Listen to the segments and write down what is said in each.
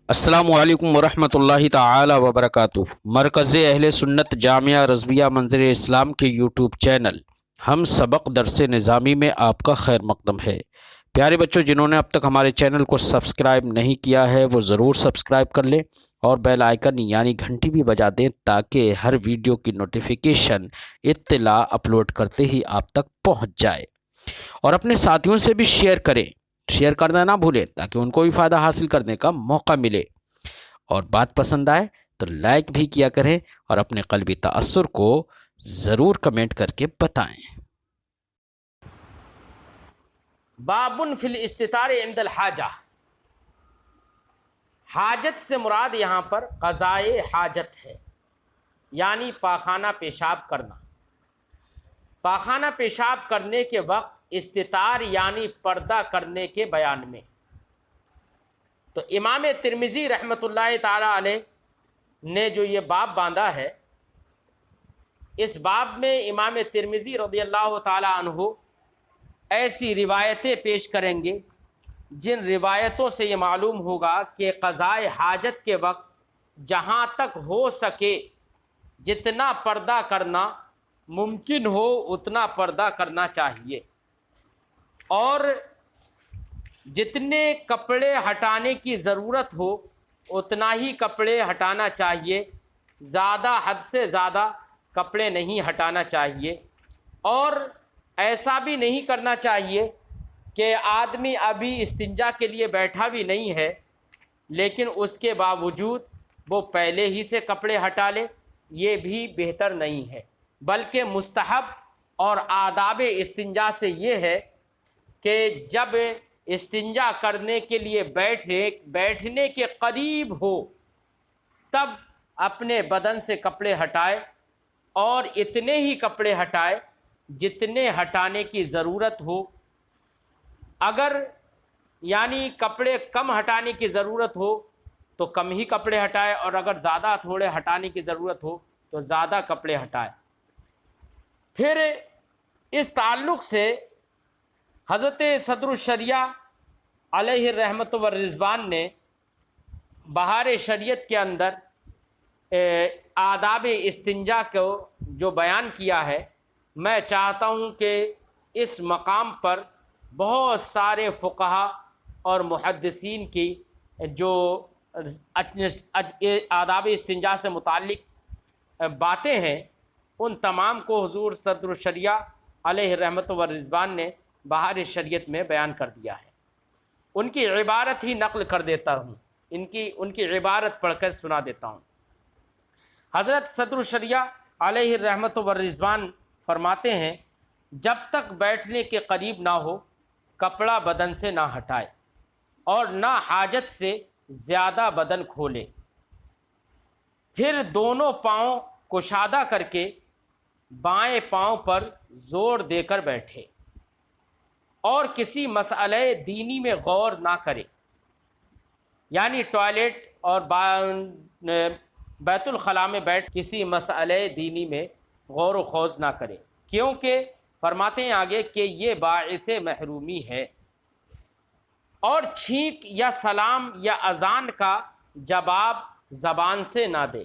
السلام علیکم ورحمۃ تعالی وبرکاتہ۔ مرکز اہل سنت جامعہ رضویہ منظر اسلام کے یوٹیوب چینل ہم سبق درس نظامی میں آپ کا خیر مقدم ہے۔ پیارے بچوں، جنہوں نے اب تک ہمارے چینل کو سبسکرائب نہیں کیا ہے وہ ضرور سبسکرائب کر لیں اور بیل آئیکن یعنی گھنٹی بھی بجا دیں تاکہ ہر ویڈیو کی نوٹیفیکیشن اطلاع اپلوڈ کرتے ہی آپ تک پہنچ جائے، اور اپنے ساتھیوں سے بھی شیئر کریں، شیئر کرنا نہ بھولیں تاکہ ان کو بھی فائدہ حاصل کرنے کا موقع ملے، اور بات پسند آئے تو لائک بھی کیا کریں اور اپنے قلبی تأثر کو ضرور کمنٹ کر کے بتائیں۔ بابن فی الاستتار عند الحاجہ، حاجت سے مراد یہاں پر قضائے حاجت ہے، یعنی پاخانہ پیشاب کرنا۔ پاخانہ پیشاب کرنے کے وقت استتار یعنی پردہ کرنے کے بیان میں تو امام ترمذی رحمۃ اللہ تعالی علیہ نے جو یہ باب باندھا ہے، اس باب میں امام ترمذی رضی اللہ تعالی عنہ ایسی روایتیں پیش کریں گے جن روایتوں سے یہ معلوم ہوگا کہ قضائے حاجت کے وقت جہاں تک ہو سکے جتنا پردہ کرنا ممکن ہو اتنا پردہ کرنا چاہیے، اور جتنے کپڑے ہٹانے کی ضرورت ہو اتنا ہی کپڑے ہٹانا چاہیے، زیادہ حد سے زیادہ کپڑے نہیں ہٹانا چاہیے، اور ایسا بھی نہیں کرنا چاہیے کہ آدمی ابھی استنجا کے لیے بیٹھا بھی نہیں ہے لیکن اس کے باوجود وہ پہلے ہی سے کپڑے ہٹا لے، یہ بھی بہتر نہیں ہے، بلکہ مستحب اور آداب استنجا سے یہ ہے کہ جب استنجا کرنے کے لیے بیٹھنے کے قریب ہو تب اپنے بدن سے کپڑے ہٹائے، اور اتنے ہی کپڑے ہٹائے جتنے ہٹانے کی ضرورت ہو۔ اگر یعنی کپڑے کم ہٹانے کی ضرورت ہو تو کم ہی کپڑے ہٹائے، اور اگر زیادہ تھوڑے ہٹانے کی ضرورت ہو تو زیادہ کپڑے ہٹائے۔ پھر اس تعلق سے حضرت صدر الشریعہ علیہ الرحمۃ والرضوان نے بہار شریعت کے اندر آداب استنجا کو جو بیان کیا ہے، میں چاہتا ہوں کہ اس مقام پر بہت سارے فقہا اور محدثین کی جو آداب استنجا سے متعلق باتیں ہیں ان تمام کو حضور صدر الشریعہ علیہ الرحمۃ والرضوان نے بہار شریعت میں بیان کر دیا ہے۔ ان کی عبارت ہی نقل کر دیتا ہوں، ان کی عبارت پڑھ کر سنا دیتا ہوں۔ حضرت صدر الشریعہ علیہ الرحمۃ والرضوان فرماتے ہیں، جب تک بیٹھنے کے قریب نہ ہو کپڑا بدن سے نہ ہٹائے، اور نہ حاجت سے زیادہ بدن کھولے، پھر دونوں پاؤں کشادہ کر کے بائیں پاؤں پر زور دے کر بیٹھے، اور کسی مسئلہ دینی میں غور نہ کرے، یعنی ٹوائلٹ اور بیت الخلاء میں بیٹھ کسی مسئلہ دینی میں غور و خوض نہ کرے، کیونکہ فرماتے ہیں آگے کہ یہ باعث محرومی ہے، اور چھینک یا سلام یا اذان کا جواب زبان سے نہ دے،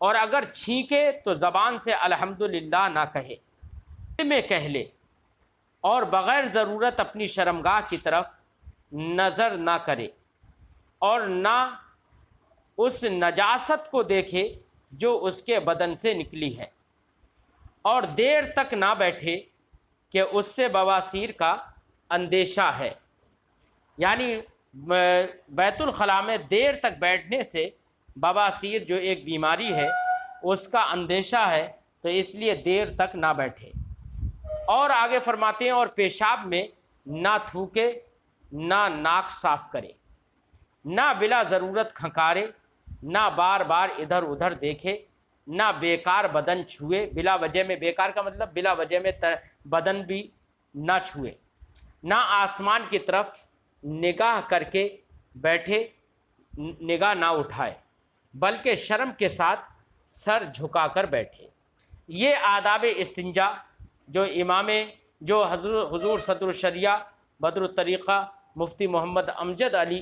اور اگر چھینکے تو زبان سے الحمدللہ نہ کہے، دل میں کہہ لے، اور بغیر ضرورت اپنی شرمگاہ کی طرف نظر نہ کرے، اور نہ اس نجاست کو دیکھے جو اس کے بدن سے نکلی ہے، اور دیر تک نہ بیٹھے کہ اس سے بواسیر کا اندیشہ ہے، یعنی بیت الخلاء میں دیر تک بیٹھنے سے بواسیر جو ایک بیماری ہے اس کا اندیشہ ہے، تو اس لیے دیر تک نہ بیٹھے۔ اور آگے فرماتے ہیں، اور پیشاب میں نہ تھوکے، نہ ناک صاف کرے، نہ بلا ضرورت کھنکارے، نہ بار بار ادھر ادھر دیکھے، نہ بیکار بدن چھوئے، بلا وجہ میں بیکار کا مطلب بلا وجہ میں بدن بھی نہ چھوئے، نہ آسمان کی طرف نگاہ کر کے بیٹھے، نگاہ نہ اٹھائے، بلکہ شرم کے ساتھ سر جھکا کر بیٹھے۔ یہ آداب استنجا جو حضور صدر الشریعہ بدر الطریقہ مفتی محمد امجد علی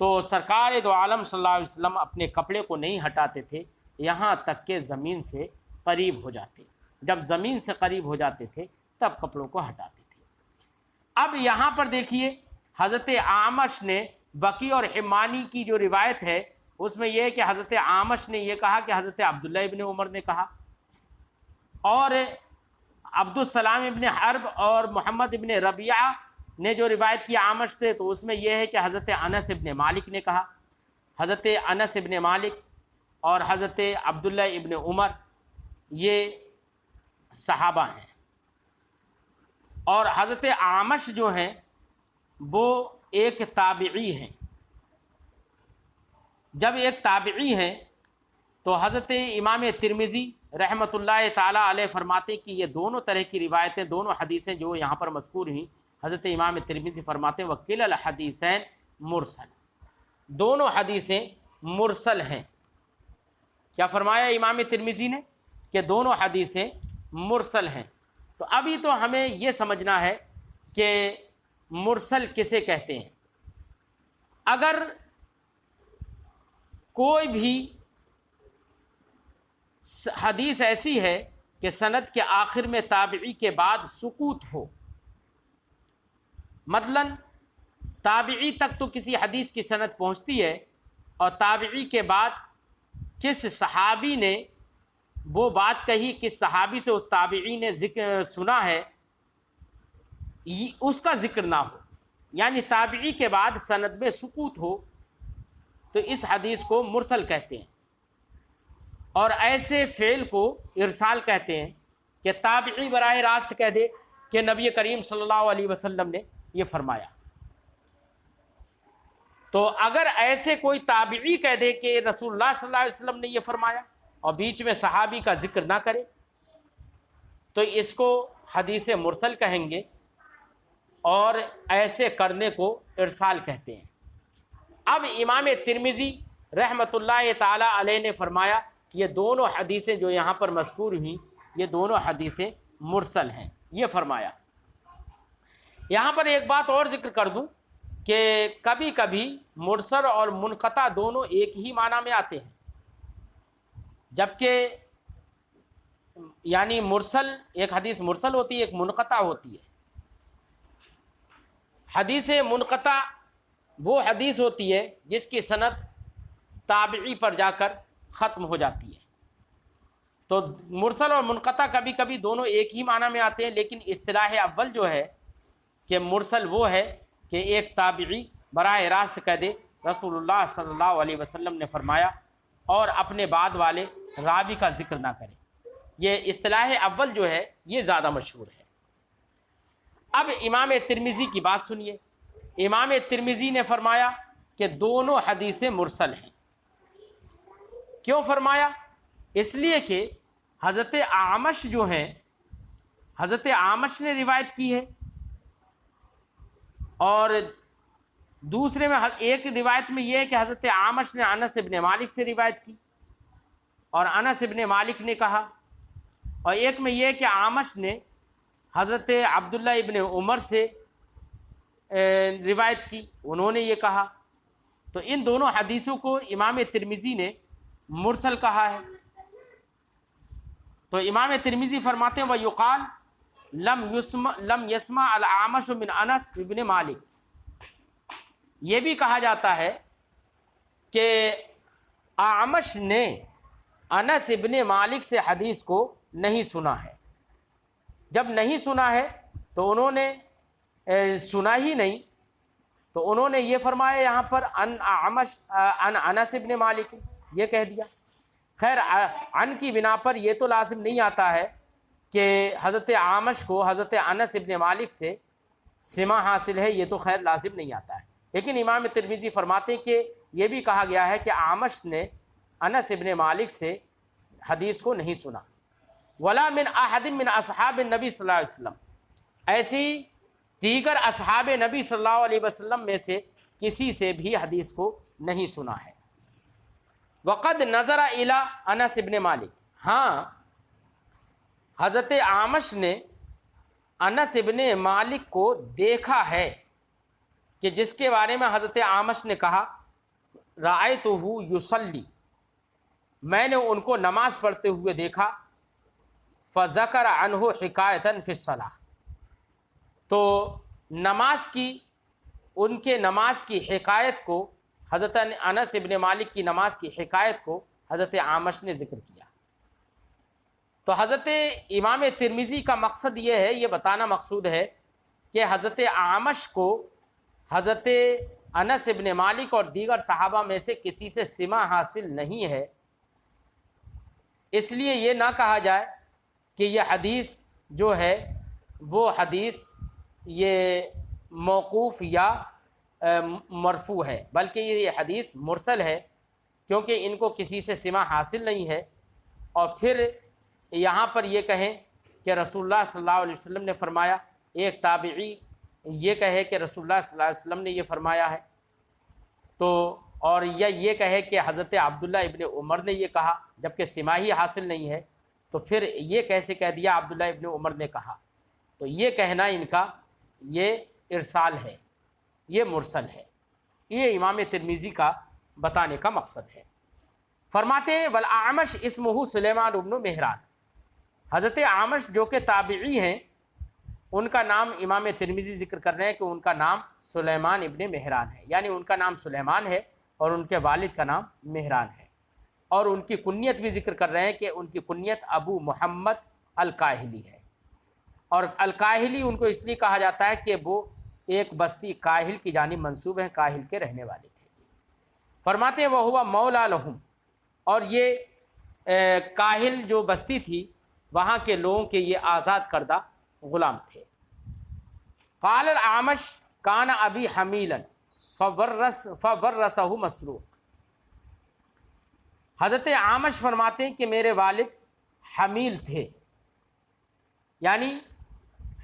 تو سرکار دو عالم صلی اللہ علیہ وسلم اپنے کپڑے کو نہیں ہٹاتے تھے یہاں تک کہ زمین سے قریب ہو جاتے، جب زمین سے قریب ہو جاتے تھے تب کپڑوں کو ہٹاتے تھے۔ اب یہاں پر دیکھیے حضرت اعمش نے وکی اور حمانی کی جو روایت ہے اس میں یہ ہے کہ حضرت اعمش نے یہ کہا کہ حضرت عبداللہ ابن عمر نے کہا، اور عبد السلام ابن حرب اور محمد ابن ربیعہ نے جو روایت کی اعمش سے تو اس میں یہ ہے کہ حضرت انس ابن مالک نے کہا۔ حضرت انس ابن مالک اور حضرت عبداللہ ابن عمر یہ صحابہ ہیں، اور حضرت اعمش جو ہیں وہ ایک تابعی ہیں۔ جب ایک تابعی ہیں تو حضرت امام ترمذی رحمۃ اللہ تعالیٰ علیہ فرماتے کہ یہ دونوں طرح کی روایتیں، دونوں حدیثیں جو یہاں پر مذکور ہوئیں، حضرت امام ترمذی فرماتے ہیں وکیل الحدیثین مرسل، دونوں حدیثیں مرسل ہیں۔ کیا فرمایا امام ترمذی نے؟ کہ دونوں حدیثیں مرسل ہیں۔ تو ابھی تو ہمیں یہ سمجھنا ہے کہ مرسل کسے کہتے ہیں۔ اگر کوئی بھی حدیث ایسی ہے کہ سند کے آخر میں تابعی کے بعد سکوت ہو، مثلا تابعی تک تو کسی حدیث کی سند پہنچتی ہے اور تابعی کے بعد کس صحابی نے وہ بات کہی، کس صحابی سے اس تابعی نے ذکر سنا ہے، اس کا ذکر نہ ہو، یعنی تابعی کے بعد سند میں سکوت ہو، تو اس حدیث کو مرسل کہتے ہیں۔ اور ایسے فعل کو ارسال کہتے ہیں کہ تابعی براہ راست کہہ دے کہ نبی کریم صلی اللہ علیہ وسلم نے یہ فرمایا۔ تو اگر ایسے کوئی تابعی کہہ دے کہ رسول اللہ صلی اللہ علیہ وسلم نے یہ فرمایا اور بیچ میں صحابی کا ذکر نہ کرے تو اس کو حدیث مرسل کہیں گے، اور ایسے کرنے کو ارسال کہتے ہیں۔ اب امام ترمذی رحمۃ اللہ تعالی علیہ نے فرمایا یہ دونوں حدیثیں جو یہاں پر مذکور ہوئیں یہ دونوں حدیثیں مرسل ہیں، یہ فرمایا۔ یہاں پر ایک بات اور ذکر کر دوں کہ کبھی کبھی مرسل اور منقطع دونوں ایک ہی معنی میں آتے ہیں، جبکہ یعنی مرسل، ایک حدیث مرسل ہوتی ہے، ایک منقطع ہوتی ہے۔ حدیث منقطع وہ حدیث ہوتی ہے جس کی سند تابعی پر جا کر ختم ہو جاتی ہے۔ تو مرسل اور منقطع کبھی کبھی دونوں ایک ہی معنی میں آتے ہیں، لیکن اصطلاح اول جو ہے کہ مرسل وہ ہے کہ ایک تابعی براہ راست کہہ دے رسول اللہ صلی اللہ علیہ وسلم نے فرمایا اور اپنے بعد والے راوی کا ذکر نہ کرے۔ یہ اصطلاح اول جو ہے یہ زیادہ مشہور ہے۔ اب امام ترمذی کی بات سنیے۔ امام ترمذی نے فرمایا کہ دونوں حدیثیں مرسل ہیں۔ کیوں فرمایا؟ اس لیے کہ حضرت اعمش جو ہیں، حضرت اعمش نے روایت کی ہے، اور دوسرے میں ایک روایت میں یہ ہے کہ حضرت اعمش نے انس ابن مالک سے روایت کی اور انس ابن مالک نے کہا، اور ایک میں یہ ہے کہ اعمش نے حضرت عبداللہ ابن عمر سے روایت کی، انہوں نے یہ کہا۔ تو ان دونوں حدیثوں کو امام ترمذی نے مرسل کہا ہے۔ تو امام ترمذی فرماتے ہیں وَيُقال لم يسمع الاعمش من انس ابن مالک، یہ بھی کہا جاتا ہے کہ اعمش نے انس ابن مالک سے حدیث کو نہیں سنا ہے۔ جب نہیں سنا ہے تو انہوں نے سنا ہی نہیں، تو انہوں نے یہ فرمایا یہاں پر ان انس ابن مالک، یہ کہہ دیا۔ خیر ان کی بنا پر یہ تو لازم نہیں آتا ہے کہ حضرت اعمش کو حضرت انس ابن مالک سے سماع حاصل ہے، یہ تو خیر لازم نہیں آتا ہے، لیکن امام ترمذی فرماتے ہیں کہ یہ بھی کہا گیا ہے کہ اعمش نے انس ابن مالک سے حدیث کو نہیں سنا۔ ولا من احد من اصحاب النبی صلی اللہ علیہ وسلم، ایسی دیگر اصحاب نبی صلی اللہ علیہ وسلم میں سے کسی سے بھی حدیث کو نہیں سنا ہے۔ وقد نظر الی انس ابن مالک، ہاں حضرت اعمش نے انس ابن مالک کو دیکھا ہے، کہ جس کے بارے میں حضرت اعمش نے کہا رأیتہ یصلی، میں نے ان کو نماز پڑھتے ہوئے دیکھا، فذکر عنہ حکایۃ فی الصلاۃ، تو نماز کی، ان کے نماز کی حکایت کو، حضرت انس ابن مالک کی نماز کی حکایت کو حضرت اعمش نے ذکر کیا۔ تو حضرت امام ترمذی کا مقصد یہ ہے، یہ بتانا مقصود ہے کہ حضرت اعمش کو حضرت انس ابن مالک اور دیگر صحابہ میں سے کسی سے سماع حاصل نہیں ہے، اس لیے یہ نہ کہا جائے کہ یہ حدیث جو ہے وہ حدیث یہ موقوف یا مرفوع ہے، بلکہ یہ حدیث مرسل ہے، کیونکہ ان کو کسی سے سماع حاصل نہیں ہے۔ اور پھر یہاں پر یہ کہیں کہ رسول اللہ صلی اللہ علیہ وسلم نے فرمایا، ایک تابعی یہ کہے کہ رسول اللہ صلی اللہ علیہ وسلم نے یہ فرمایا ہے، تو اور یہ کہے کہ حضرت عبداللہ ابن عمر نے یہ کہا، جبکہ سماع ہی حاصل نہیں ہے، تو پھر یہ کیسے کہہ دیا عبداللہ ابن عمر نے کہا؟ تو یہ کہنا ان کا یہ ارسال ہے، یہ مرسل ہے، یہ امام ترمذی کا بتانے کا مقصد ہے۔ فرماتے ہیں والاعمش اسمہ سلیمان ابن مہران، حضرت اعمش جو کہ تابعی ہیں، ان کا نام امام ترمذی ذکر کر رہے ہیں کہ ان کا نام سلیمان ابن مہران ہے، یعنی ان کا نام سلیمان ہے اور ان کے والد کا نام مہران ہے، اور ان کی کنیت بھی ذکر کر رہے ہیں کہ ان کی کنیت ابو محمد الکاہلی ہے، اور الکاہلی ان کو اس لیے کہا جاتا ہے کہ وہ ایک بستی کاہل کی جانب منسوب ہیں، کاہل کے رہنے والے تھے۔ فرماتے ہیں وہو مولا لہم، اور یہ کاہل جو بستی تھی وہاں کے لوگوں کے یہ آزاد کردہ غلام تھے۔ قال الاعمش کان ابی حمیلا فورثہ مسروق، حضرت اعمش فرماتے ہیں کہ میرے والد حمیل تھے، یعنی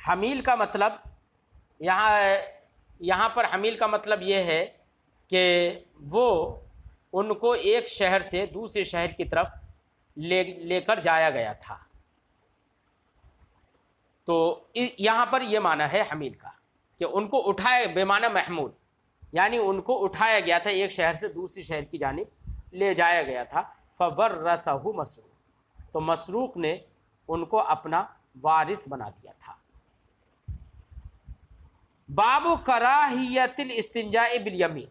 حمیل کا مطلب یہاں پر حمیل کا مطلب یہ ہے کہ وہ ان کو ایک شہر سے دوسرے شہر کی طرف لے کر جایا گیا تھا، تو یہاں پر یہ معنی ہے حمیل کا کہ ان کو اٹھایا، بے معنی محمول، یعنی ان کو اٹھایا گیا تھا، ایک شہر سے دوسری شہر کی جانب لے جایا گیا تھا۔ فورثہ مسروق، تو مسروق نے ان کو اپنا وارث بنا دیا تھا۔ باب کراہیت الاستنجاء بالیمین،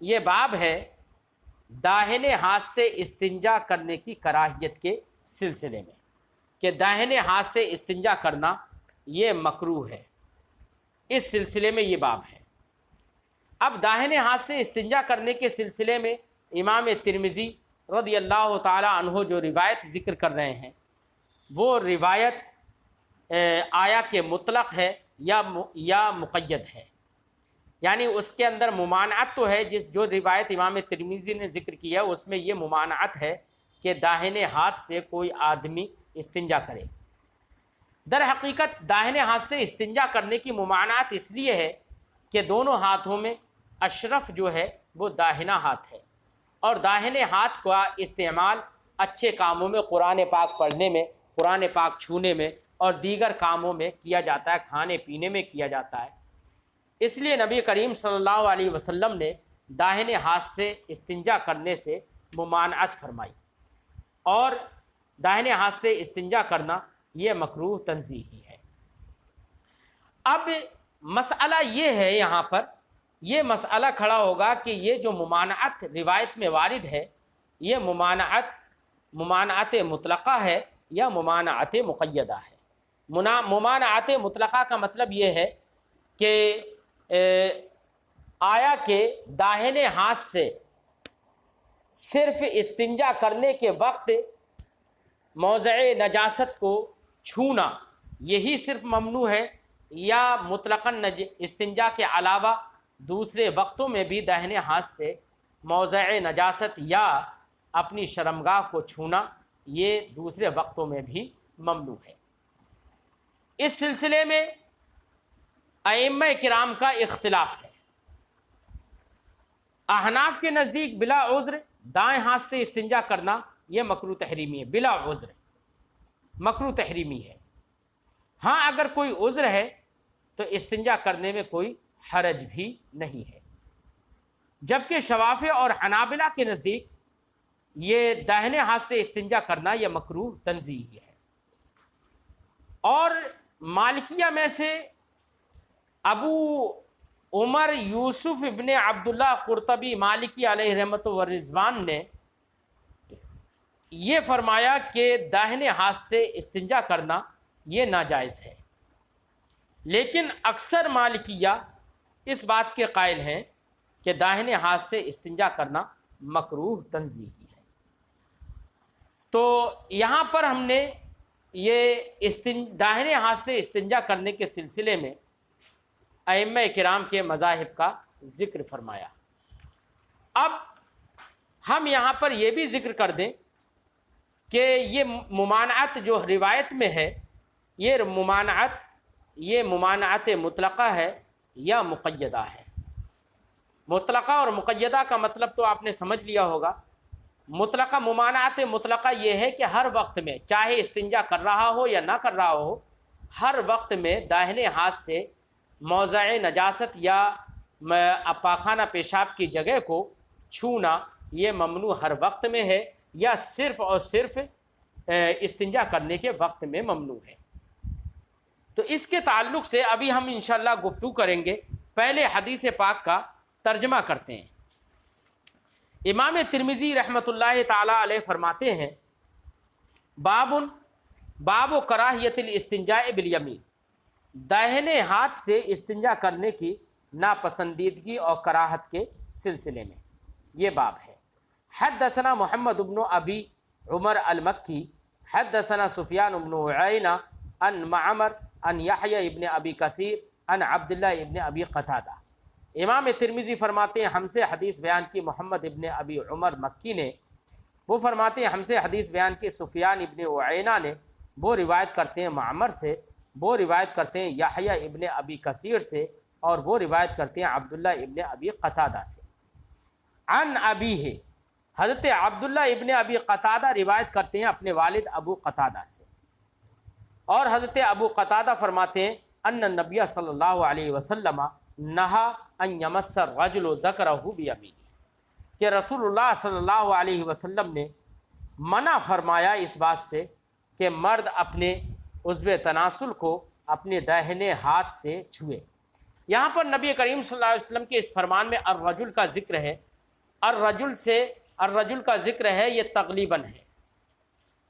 یہ باب ہے داہنے ہاتھ سے استنجا کرنے کی کراہیت کے سلسلے میں، کہ داہنے ہاتھ سے استنجا کرنا یہ مکروہ ہے، اس سلسلے میں یہ باب ہے۔ اب داہنے ہاتھ سے استنجا کرنے کے سلسلے میں امام ترمذی رضی اللہ تعالی عنہ جو روایت ذکر کر رہے ہیں، وہ روایت آیا کہ مطلق ہے یا مقید ہے، یعنی اس کے اندر ممانعت تو ہے، جو روایت امام ترمذی نے ذکر کی ہے اس میں یہ ممانعت ہے کہ داہنے ہاتھ سے کوئی آدمی استنجا کرے۔ در حقیقت داہنے ہاتھ سے استنجا کرنے کی ممانعت اس لیے ہے کہ دونوں ہاتھوں میں اشرف جو ہے وہ داہنا ہاتھ ہے، اور داہنے ہاتھ کا استعمال اچھے کاموں میں، قرآن پاک پڑھنے میں، قرآن پاک چھونے میں اور دیگر کاموں میں کیا جاتا ہے، کھانے پینے میں کیا جاتا ہے۔ اس لیے نبی کریم صلی اللہ علیہ وسلم نے داہنے ہاتھ سے استنجا کرنے سے ممانعت فرمائی، اور داہنے ہاتھ سے استنجا کرنا یہ مکروہ تنزیہی ہے۔ اب مسئلہ یہ ہے، یہاں پر یہ مسئلہ کھڑا ہوگا کہ یہ جو ممانعت روایت میں وارد ہے، یہ ممانعت مطلقہ ہے یا ممانعت مقیدہ ہے۔ ممانعت مطلقہ کا مطلب یہ ہے کہ آیا کہ داہنے ہاتھ سے صرف استنجا کرنے کے وقت موضع نجاست کو چھونا یہی صرف ممنوع ہے، یا مطلقاً استنجا کے علاوہ دوسرے وقتوں میں بھی داہنے ہاتھ سے موضع نجاست یا اپنی شرمگاہ کو چھونا یہ دوسرے وقتوں میں بھی ممنوع ہے۔ اس سلسلے میں ائمہ کرام کا اختلاف ہے۔ احناف کے نزدیک بلا عذر دائیں ہاتھ سے استنجا کرنا یہ مکروہ تحریمی ہے، بلا عذر مکروہ تحریمی ہے۔ ہاں اگر کوئی عذر ہے تو استنجا کرنے میں کوئی حرج بھی نہیں ہے۔ جبکہ شوافع اور حنابلہ کے نزدیک یہ داہنے ہاتھ سے استنجا کرنا یہ مکروہ تنزیہی ہے۔ اور مالکیہ میں سے ابو عمر یوسف ابن عبداللہ قرطبی مالکی علیہ رحمت و رضوان نے یہ فرمایا کہ داہنے ہاتھ سے استنجا کرنا یہ ناجائز ہے، لیکن اکثر مالکیہ اس بات کے قائل ہیں کہ داہنے ہاتھ سے استنجا کرنا مکروہ تنزیہی ہے۔ تو یہاں پر ہم نے یہ داہنے ہاتھ سے استنجا کرنے کے سلسلے میں ائمہ کرام کے مذاہب کا ذکر فرمایا۔ اب ہم یہاں پر یہ بھی ذکر کر دیں کہ یہ ممانعت جو روایت میں ہے، یہ ممانعت مطلقہ ہے یا مقیدہ ہے۔ مطلقہ اور مقیدہ کا مطلب تو آپ نے سمجھ لیا ہوگا۔ مطلقہ ممانعت مطلقہ یہ ہے کہ ہر وقت میں چاہے استنجا کر رہا ہو یا نہ کر رہا ہو، ہر وقت میں داہنے ہاتھ سے موضع نجاست یا پاخانہ پیشاب کی جگہ کو چھونا یہ ممنوع ہر وقت میں ہے یا صرف اور صرف استنجا کرنے کے وقت میں ممنوع ہے۔ تو اس کے تعلق سے ابھی ہم انشاءاللہ گفتگو کریں گے۔ پہلے حدیث پاک کا ترجمہ کرتے ہیں۔ امام ترمذی رحمۃ اللہ تعالی علیہ فرماتے ہیں، باب کراہیت الاستنجاء بالیمین، داہنے ہاتھ سے استنجا کرنے کی ناپسندیدگی اور کراہت کے سلسلے میں یہ باب ہے۔ حدثنا محمد بن ابی عمر المکی حدثنا سفیان بن عیینہ عن معمر عن یحیی ابن ابی کثیر عن عبداللہ ابن ابی قتادہ۔ امام ترمذی فرماتے ہیں ہم سے حدیث بیان کی محمد ابن ابی عمر مکی نے، وہ فرماتے ہیں ہم سے حدیث بیان کی سفیان ابن عیینہ نے، وہ روایت کرتے ہیں معمر سے، وہ روایت کرتے ہیں یحیی ابن ابی کثیر سے، اور وہ روایت کرتے ہیں عبداللہ ابن ابی قتادہ سے۔ عن ابیہ، حضرت عبداللہ ابن ابی قتادہ روایت کرتے ہیں اپنے والد ابو قتادہ سے، اور حضرت ابو قتادہ فرماتے ہیں ان النبی صلی اللہ علیہ وسلم نہا ان یمس الرجل ذکرہ بیمینہ، کہ رسول اللہ صلی اللہ علیہ وسلم نے منع فرمایا اس بات سے کہ مرد اپنے عضو تناسل کو اپنے داہنے ہاتھ سے چھوئے۔ یہاں پر نبی کریم صلی اللہ علیہ وسلم کے اس فرمان میں الرجل کا ذکر ہے۔ الرجل کا ذکر ہے، یہ تغلیباً ہے۔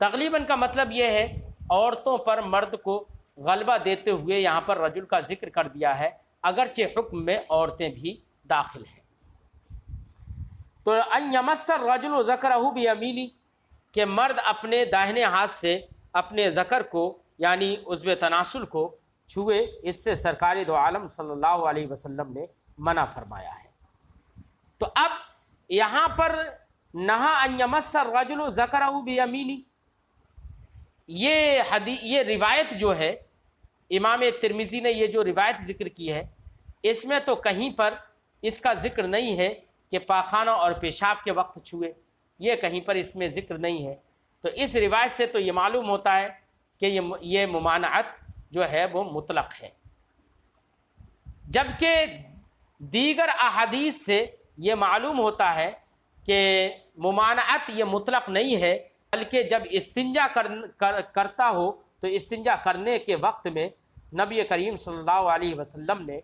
تغلیباً کا مطلب یہ ہے عورتوں پر مرد کو غلبہ دیتے ہوئے یہاں پر رجل کا ذکر کر دیا ہے، اگرچہ حکم میں عورتیں بھی داخل ہیں۔ تو ان یمس الرجل ذکرہ بیمینہ، کہ مرد اپنے داہنے ہاتھ سے اپنے ذکر کو یعنی عضو تناسل کو چھوئے، اس سے سرکار دو عالم صلی اللہ علیہ وسلم نے منع فرمایا ہے۔ تو اب یہاں پر نہا ان یمس الرجل ذکرہ بیمینہ، یہ روایت جو ہے امام ترمذی نے یہ جو روایت ذکر کی ہے، اس میں تو کہیں پر اس کا ذکر نہیں ہے کہ پاخانہ اور پیشاب کے وقت چھوئے، یہ کہیں پر اس میں ذکر نہیں ہے۔ تو اس روایت سے تو یہ معلوم ہوتا ہے کہ یہ ممانعت جو ہے وہ مطلق ہے، جبکہ دیگر احادیث سے یہ معلوم ہوتا ہے کہ ممانعت یہ مطلق نہیں ہے، بلکہ جب استنجا کرتا ہو تو استنجا کرنے کے وقت میں نبی کریم صلی اللہ علیہ وسلم نے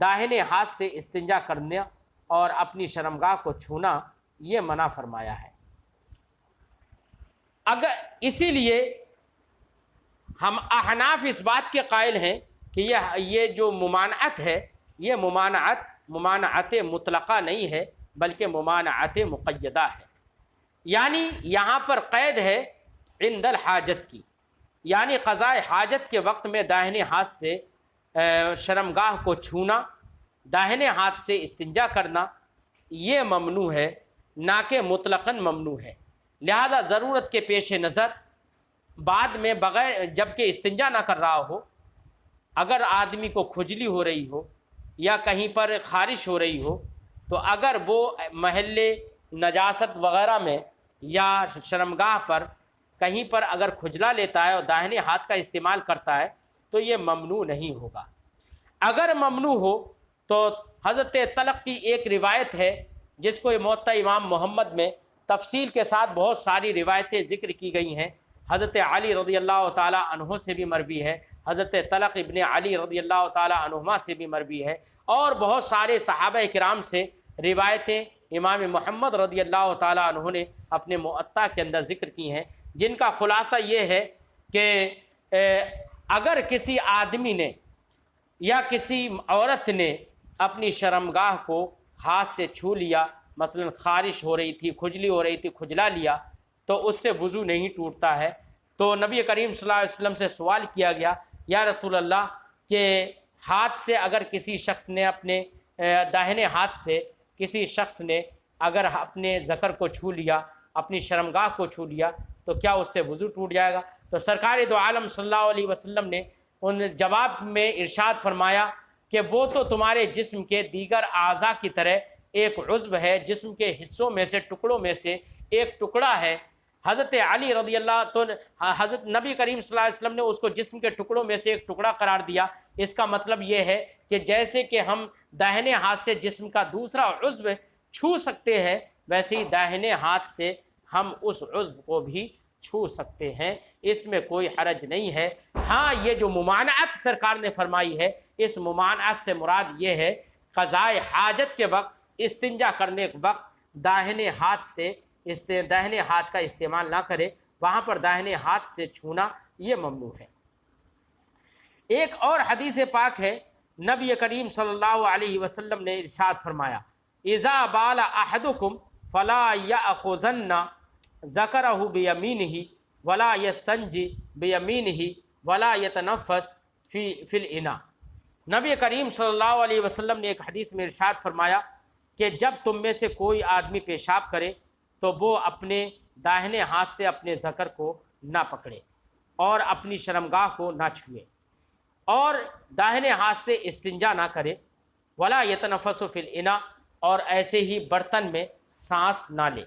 داہنے ہاتھ سے استنجا کرنا اور اپنی شرمگاہ کو چھونا یہ منع فرمایا ہے۔ اگر اسی لیے ہم احناف اس بات کے قائل ہیں کہ یہ جو ممانعت ہے، یہ ممانعت مطلقہ نہیں ہے بلکہ ممانعت مقیدہ ہے۔ یعنی یہاں پر قید ہے عند الحاجت کی، یعنی قضاء حاجت کے وقت میں داہنے ہاتھ سے شرمگاہ کو چھونا، داہنے ہاتھ سے استنجا کرنا یہ ممنوع ہے، نہ کہ مطلقاً ممنوع ہے۔ لہذا ضرورت کے پیش نظر بعد میں بغیر جبکہ استنجا نہ کر رہا ہو، اگر آدمی کو کھجلی ہو رہی ہو یا کہیں پر خارش ہو رہی ہو، تو اگر وہ محل نجاست وغیرہ میں یا شرمگاہ پر کہیں پر اگر کھجلا لیتا ہے اور داہنے ہاتھ کا استعمال کرتا ہے تو یہ ممنوع نہیں ہوگا۔ اگر ممنوع ہو تو حضرت طلق کی ایک روایت ہے جس کو موطا امام محمد میں تفصیل کے ساتھ بہت ساری روایتیں ذکر کی گئی ہیں۔ حضرت علی رضی اللہ تعالیٰ عنہ سے بھی مروی ہے، حضرت طلق ابن علی رضی اللہ تعالیٰ عنہما سے بھی مروی ہے، اور بہت سارے صحابہ کرام سے روایتیں امام محمد رضی اللہ تعالیٰ عنہ نے اپنے موطا کے اندر ذکر کی ہیں، جن کا خلاصہ یہ ہے کہ اگر کسی آدمی نے یا کسی عورت نے اپنی شرمگاہ کو ہاتھ سے چھو لیا، مثلا خارش ہو رہی تھی، کھجلی ہو رہی تھی، کھجلا لیا، تو اس سے وضو نہیں ٹوٹتا ہے۔ تو نبی کریم صلی اللہ علیہ وسلم سے سوال کیا گیا، یا رسول اللہ کہ ہاتھ سے اگر کسی شخص نے اپنے داہنے ہاتھ سے کسی شخص نے اگر اپنے ذکر کو چھو لیا، اپنی شرمگاہ کو چھو لیا، تو کیا اس سے وضو ٹوٹ جائے گا؟ تو سرکار دو عالم صلی اللہ علیہ وسلم نے ان جواب میں ارشاد فرمایا کہ وہ تو تمہارے جسم کے دیگر اعضاء کی طرح ایک عضو ہے، جسم کے حصوں میں سے ٹکڑوں میں سے ایک ٹکڑا ہے۔ حضرت علی رضی اللہ تو حضرت نبی کریم صلی اللہ علیہ وسلم نے اس کو جسم کے ٹکڑوں میں سے ایک ٹکڑا قرار دیا۔ اس کا مطلب یہ ہے کہ جیسے کہ ہم داہنے ہاتھ سے جسم کا دوسرا عضو چھو سکتے ہیں، ویسے ہی داہنے ہاتھ سے ہم اس عضو کو بھی چھو سکتے ہیں، اس میں کوئی حرج نہیں ہے۔ ہاں، یہ جو ممانعت سرکار نے فرمائی ہے، اس ممانعت سے مراد یہ ہے قضاء حاجت کے وقت، استنجا کرنے کے وقت داہنے ہاتھ سے داہنے ہاتھ کا استعمال نہ کرے، وہاں پر داہنے ہاتھ سے چھونا یہ ممنوع ہے۔ ایک اور حدیث پاک ہے، نبی کریم صلی اللہ علیہ وسلم نے ارشاد فرمایا، اذا بال احدکم فلا یاخذن ذکرہ بیمینہ ولا یستنجی بیمینہ ولا یتنفس فی الاناء۔ نبی کریم صلی اللہ علیہ وسلم نے ایک حدیث میں ارشاد فرمایا کہ جب تم میں سے کوئی آدمی پیشاب کرے تو وہ اپنے داہنے ہاتھ سے اپنے ذکر کو نہ پکڑے اور اپنی شرمگاہ کو نہ چھوئے، اور داہنے ہاتھ سے استنجا نہ کرے، ولا یتنفس فی الاناء، اور ایسے ہی برتن میں سانس نہ لے،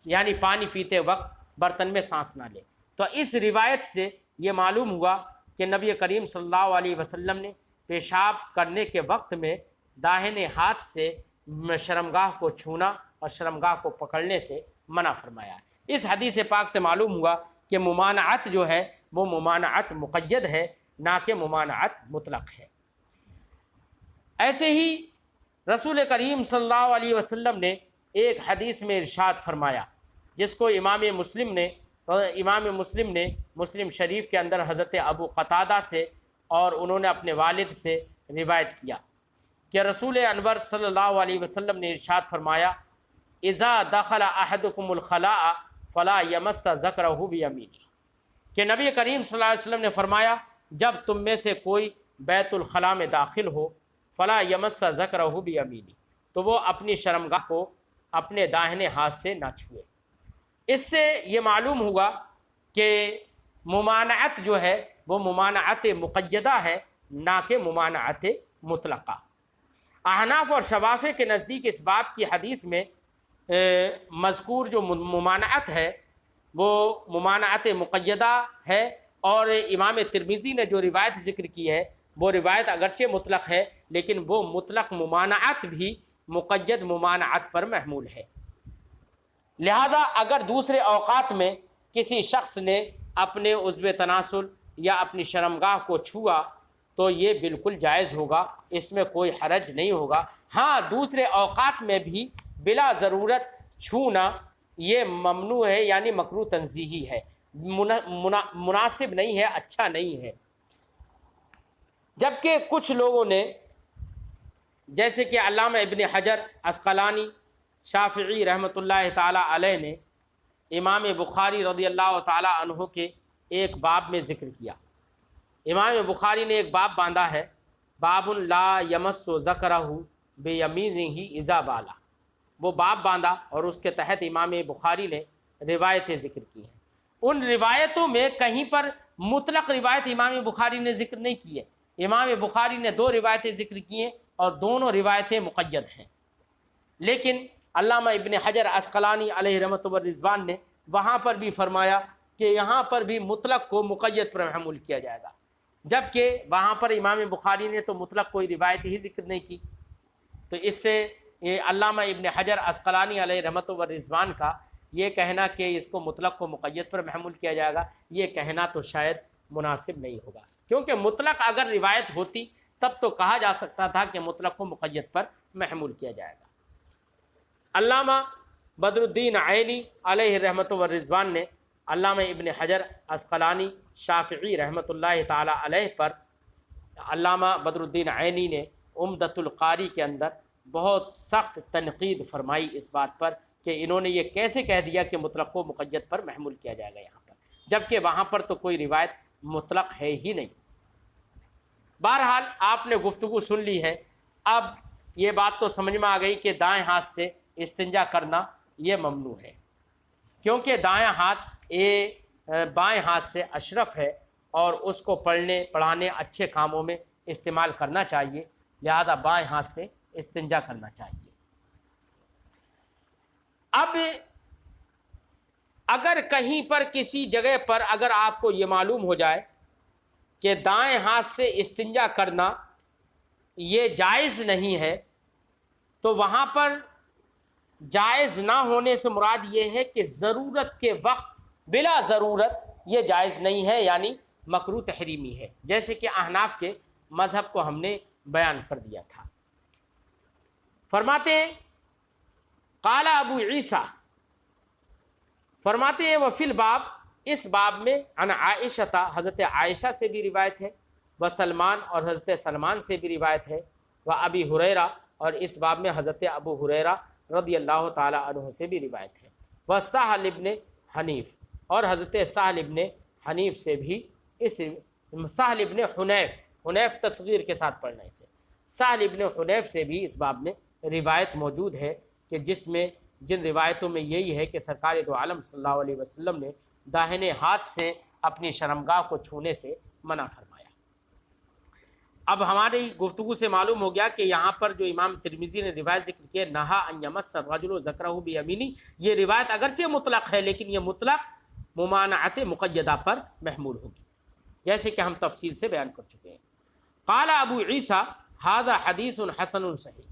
یعنی پانی پیتے وقت برتن میں سانس نہ لے۔ تو اس روایت سے یہ معلوم ہوا کہ نبی کریم صلی اللہ علیہ وسلم نے پیشاب کرنے کے وقت میں داہنے ہاتھ سے شرمگاہ کو چھونا اور شرمگاہ کو پکڑنے سے منع فرمایا ہے۔ اس حدیث پاک سے معلوم ہوا کہ ممانعت جو ہے وہ ممانعت مقید ہے، نہ کہ ممانعت مطلق ہے۔ ایسے ہی رسول کریم صلی اللہ علیہ وسلم نے ایک حدیث میں ارشاد فرمایا، جس کو امام مسلم نے مسلم شریف کے اندر حضرت ابو قتادہ سے اور انہوں نے اپنے والد سے روایت کیا کہ رسول انور صلی اللہ علیہ وسلم نے ارشاد فرمایا، اذا دخل احدکم الخلاء فلا یمس ذکرہ بیمینہ، کہ نبی کریم صلی اللہ علیہ وسلم نے فرمایا جب تم میں سے کوئی بیت الخلاء میں داخل ہو فلا یمس ذکرہ بیمینہ، تو وہ اپنی شرمگاہ کو اپنے داہنے ہاتھ سے نہ چھوئے۔ اس سے یہ معلوم ہوا کہ ممانعت جو ہے وہ ممانعت مقیدہ ہے، نہ کہ ممانعت مطلقہ۔ احناف اور شوافع کے نزدیک اس باب کی حدیث میں مذکور جو ممانعت ہے وہ ممانعت مقیدہ ہے، اور امام ترمذی نے جو روایت ذکر کی ہے وہ روایت اگرچہ مطلق ہے، لیکن وہ مطلق ممانعت بھی مقید ممانعت پر محمول ہے۔ لہذا اگر دوسرے اوقات میں کسی شخص نے اپنے عضو تناسل یا اپنی شرمگاہ کو چھوا تو یہ بالکل جائز ہوگا، اس میں کوئی حرج نہیں ہوگا۔ ہاں، دوسرے اوقات میں بھی بلا ضرورت چھونا یہ ممنوع ہے، یعنی مکروہ تنزیہی ہے، مناسب نہیں ہے، اچھا نہیں ہے۔ جبکہ کچھ لوگوں نے جیسے کہ علامہ ابن حجر عسقلانی شافعی رحمۃ اللہ تعالی علیہ نے امام بخاری رضی اللہ تعالی عنہ کے ایک باب میں ذکر کیا۔ امام بخاری نے ایک باب باندھا ہے، باب لا یمس ذکرہ بیمینہ اذا بالا، وہ باب باندھا اور اس کے تحت امام بخاری نے روایتیں ذکر کی ہیں۔ ان روایتوں میں کہیں پر مطلق روایت امام بخاری نے ذکر نہیں کی ہے، امام بخاری نے 2 روایتیں ذکر کی ہیں اور دونوں روایتیں مقید ہیں، لیکن علامہ ابن حجر عسقلانی علیہ رحمۃ الرضوان نے وہاں پر بھی فرمایا کہ یہاں پر بھی مطلق کو مقید پر محمول کیا جائے گا، جبکہ وہاں پر امام بخاری نے تو مطلق کوئی روایت ہی ذکر نہیں کی۔ تو اس سے یہ علامہ ابن حجر عسقلانی علیہ رحمۃ و رضوان کا یہ کہنا کہ اس کو مطلق کو مقید پر محمول کیا جائے گا، یہ کہنا تو شاید مناسب نہیں ہوگا، کیونکہ مطلق اگر روایت ہوتی تب تو کہا جا سکتا تھا کہ مطلق کو مقید پر محمول کیا جائے گا۔ علامہ بدر الدین عینی علیہ رحمۃ و رضوان نے علامہ ابن حجر عسقلانی شافعی رحمۃ اللہ تعالی علیہ پر، علامہ بدر الدین عینی نے عمدۃ القاری کے اندر بہت سخت تنقید فرمائی اس بات پر کہ انہوں نے یہ کیسے کہہ دیا کہ مطلق کو مقید پر محمول کیا جائے گا یہاں پر، جبکہ وہاں پر تو کوئی روایت مطلق ہے ہی نہیں۔ بہرحال آپ نے گفتگو سن لی ہے، اب یہ بات تو سمجھ میں آ گئی کہ دائیں ہاتھ سے استنجا کرنا یہ ممنوع ہے، کیونکہ دائیں ہاتھ بائیں ہاتھ سے اشرف ہے اور اس کو پڑھنے پڑھانے اچھے کاموں میں استعمال کرنا چاہیے، لہذا بائیں ہاتھ سے استنجا کرنا چاہیے۔ اب اگر کہیں پر کسی جگہ پر اگر آپ کو یہ معلوم ہو جائے کہ دائیں ہاتھ سے استنجا کرنا یہ جائز نہیں ہے، تو وہاں پر جائز نہ ہونے سے مراد یہ ہے کہ ضرورت کے وقت بلا ضرورت یہ جائز نہیں ہے، یعنی مکروہ تحریمی ہے، جیسے کہ احناف کے مذہب کو ہم نے بیان کر دیا تھا۔ فرماتے ہیں قال ابو عیسیٰ، فرماتے ہیں وفی الباب، اس باب میں عن عائشہ، حضرت عائشہ سے بھی روایت ہے، و سلمان، اور حضرت سلمان سے بھی روایت ہے، و ابی ہریرہ، اور اس باب میں حضرت ابو ہریرہ رضی اللہ تعالی عنہ سے بھی روایت ہے، و سہل ابن حنیف، اور حضرت سہل ابن حنیف سے بھی، اس سہل ابن حنیف تصغیر کے ساتھ پڑھنے سے، سہل ابن حنیف سے بھی اس باب میں روایت موجود ہے کہ جس میں جن روایتوں میں یہی ہے کہ سرکار دو عالم صلی اللہ علیہ وسلم نے داہنے ہاتھ سے اپنی شرمگاہ کو چھونے سے منع فرمایا۔ اب ہماری گفتگو سے معلوم ہو گیا کہ یہاں پر جو امام ترمذی نے روایت ذکر کی ہے نہا ان یمس الرجل ذکرہ بیمینی، یہ روایت اگرچہ مطلق ہے لیکن یہ مطلق ممانعت مقیدہ پر محمول ہوگی، جیسے کہ ہم تفصیل سے بیان کر چکے ہیں۔ قال ابو عیسیٰ ھذا حدیث حسن صحیح،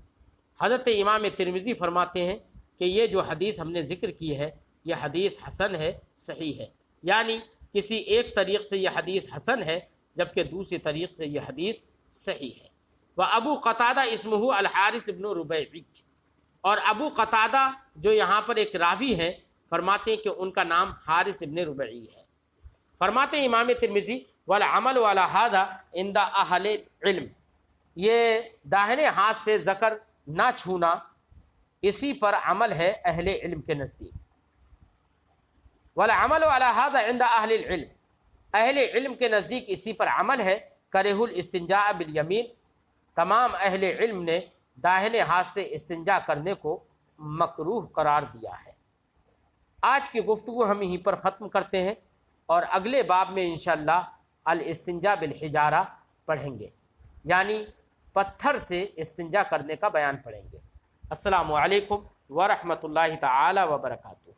حضرت امام ترمذی فرماتے ہیں کہ یہ جو حدیث ہم نے ذکر کی ہے یہ حدیث حسن ہے، صحیح ہے، یعنی کسی ایک طریق سے یہ حدیث حسن ہے جبکہ دوسری طریق سے یہ حدیث صحیح ہے۔ و ابو قتادہ اسمہ الحارث ابن ربیعی، اور ابو قتادہ جو یہاں پر ایک راوی ہیں فرماتے ہیں کہ ان کا نام حارث ابن ربیعی ہے۔ فرماتے ہیں امام ترمذی والعمل علی ھذا عند اہل علم، یہ داہنے ہاتھ سے ذکر نہ چھونا اسی پر عمل ہے اہل علم کے نزدیک۔ والعمل علی ھذا عند اہل العلم، اہل علم کے نزدیک اسی پر عمل ہے۔ کرہ الاستنجاء بالیمین، تمام اہل علم نے داہنے ہاتھ سے استنجا کرنے کو مکروہ قرار دیا ہے۔ آج کی گفتگو ہم یہیں پر ختم کرتے ہیں اور اگلے باب میں انشاءاللہ الاستنجاء بالحجارہ پڑھیں گے، یعنی پتھر سے استنجا کرنے کا بیان پڑھیں گے۔ السلام علیکم ورحمۃ اللہ تعالی وبرکاتہ۔